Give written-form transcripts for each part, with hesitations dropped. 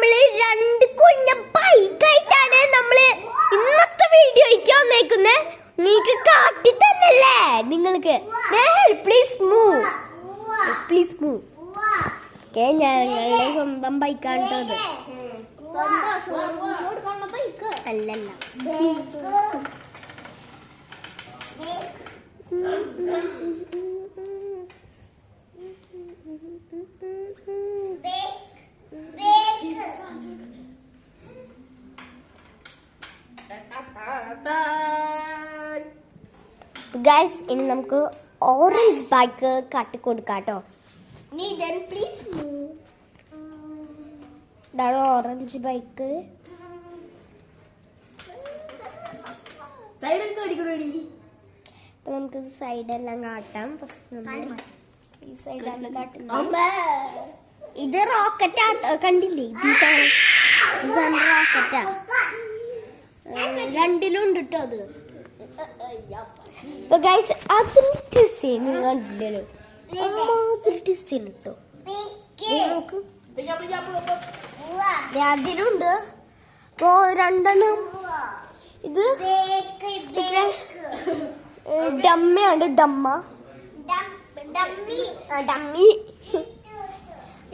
നമ്മള് രണ്ട് കുഞ്ഞ ബൈക്കായിട്ടാണ് നമ്മള് ഇന്നത്തെ വീഡിയോയ്ക്ക് വന്നേക്കുന്നത്. നിങ്ങൾക്ക് കാട്ടി തന്നല്ലേ നിങ്ങൾക്ക്. Please move, please move. ഞങ്ങളുടെ സ്വന്തം ബൈക്കാണ് കേട്ടോ. അല്ലല്ല, ഗൈസ് ഇനി നമുക്ക് ഓറഞ്ച് ബൈക്ക് കാട്ടിക്കൊടുക്കാട്ടോ. ഇതാണ് ഓറഞ്ച് ബൈക്ക്. അപ്പൊ നമുക്ക് സൈഡെല്ലാം കാട്ടാം. ഫസ്റ്റ് ഈ സൈഡെല്ലാം കാട്ടുന്നത് ഇത് റോക്കറ്റാ. കണ്ടില്ലേ, ഇത് റോക്കറ്റാ. രണ്ടിലും ഉണ്ട് കേട്ടോ അത്. അപ്പൊ ഗൈസ് അതിന്റെ ഡിസൈൻ നിങ്ങൾ കണ്ടില്ലല്ലോ, ഡിസൈൻ കേട്ടോ. അതിലുണ്ട് ഇപ്പൊ രണ്ടെണ്ണം. ഇത് ഡമ്മയാണ്, ഡമ്മി.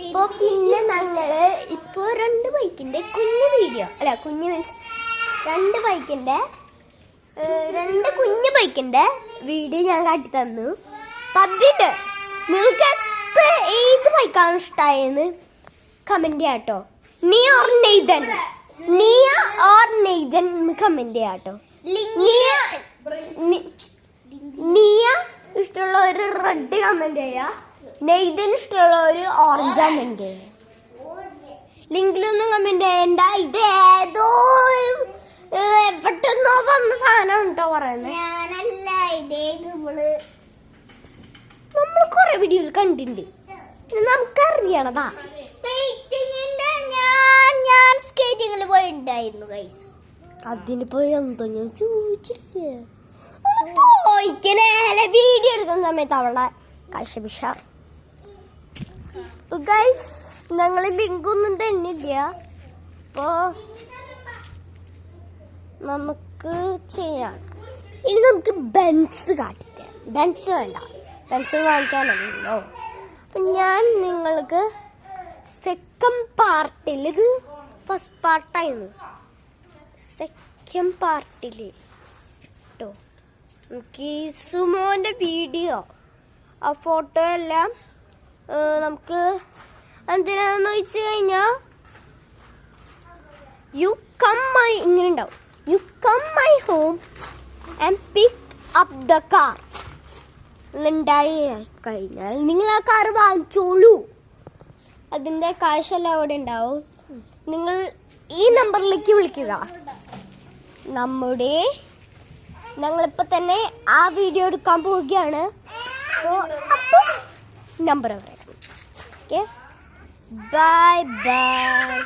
ഇപ്പൊ പിന്നെ ഞങ്ങള് ഇപ്പൊ രണ്ട് ബൈക്കിന്റെ കുഞ്ഞു വീഡിയോ, അല്ല കുഞ്ഞു മീൻസ് രണ്ട് കുഞ്ഞു ബൈക്കിന്റെ വീഡിയോ ഞാൻ കാട്ടി തന്നു. അതിന് നിങ്ങൾക്ക് ഏത് ബൈക്കാണ് ഇഷ്ടമായെന്ന് കമന്റ് ചെയ്യാട്ടോ. നിയ ഓർ നെയ്തൻ കമന്റ് ചെയ്യാട്ടോ. നിയ ഇഷ്ടമുള്ള ഒരു റെഡ് കമന്റ് ചെയ്യാ, നെയ്തന് ഇഷ്ടമുള്ള ഒരു ഓറഞ്ച് കമന്റ് ചെയ്യാ. ലിങ്കിലൊന്നും കമന്റ് ചെയ്യണ്ട. ഇത് ഏതോ എവിടെന്നോ വന്ന സാധനം ഉണ്ടോ പറയുന്നത്. നമ്മൾ കൊറേ വീഡിയോയിൽ കണ്ടിട്ടുണ്ട്, നമുക്കറിയണതാ. ഞാൻ സ്കേറ്റിങ്ങിൽ പോയിട്ടുണ്ടായിരുന്നു ഗൈസ്. അതിന് പോയി എന്തോ ഞാൻ ചോദിച്ചില്ലേ, പോയിക്കനെ വീഡിയോ എടുക്കുന്ന സമയത്ത് അവളുടെ കശപിശ. ഗൈസ് ഞങ്ങള് ലിങ്കൊന്നും തന്നില്ല. അപ്പോ നമുക്ക് ചെയ്യാം. ഇനി നമുക്ക് ബെൻസ് കാട്ടിത്തരാം. ബെൻസ് വേണ്ട, ബെൻസ് കാണിക്കാനല്ലോ. അപ്പൊ ഞാൻ നിങ്ങൾക്ക് സെക്കൻഡ് പാർട്ടിൽ, ഇത് ഫസ്റ്റ് പാർട്ടായിരുന്നു, സെക്കൻഡ് പാർട്ടിൽ കേട്ടോ നമുക്ക് ഈ സുമോന്റെ വീഡിയോ ആ ഫോട്ടോ എല്ലാം നമുക്ക് എന്തിനാന്ന് വെച്ച് കഴിഞ്ഞാ ഇങ്ങനെ ഉണ്ടാവും. You come my home and pick up the car. ഉണ്ടായി കഴിഞ്ഞാൽ നിങ്ങൾ ആ കാർ വാങ്ങിച്ചോളൂ. അതിന്റെ കാശെല്ലാം അവിടെ ഉണ്ടാവും. നിങ്ങൾ ഈ നമ്പറിലേക്ക് വിളിക്കുക. ഞങ്ങളിപ്പോ തന്നെ ആ വീഡിയോ എടുക്കാൻ പോവുകയാണ്. അപ്പോൾ നമ്പർ പറയാം. Okay, bye bye.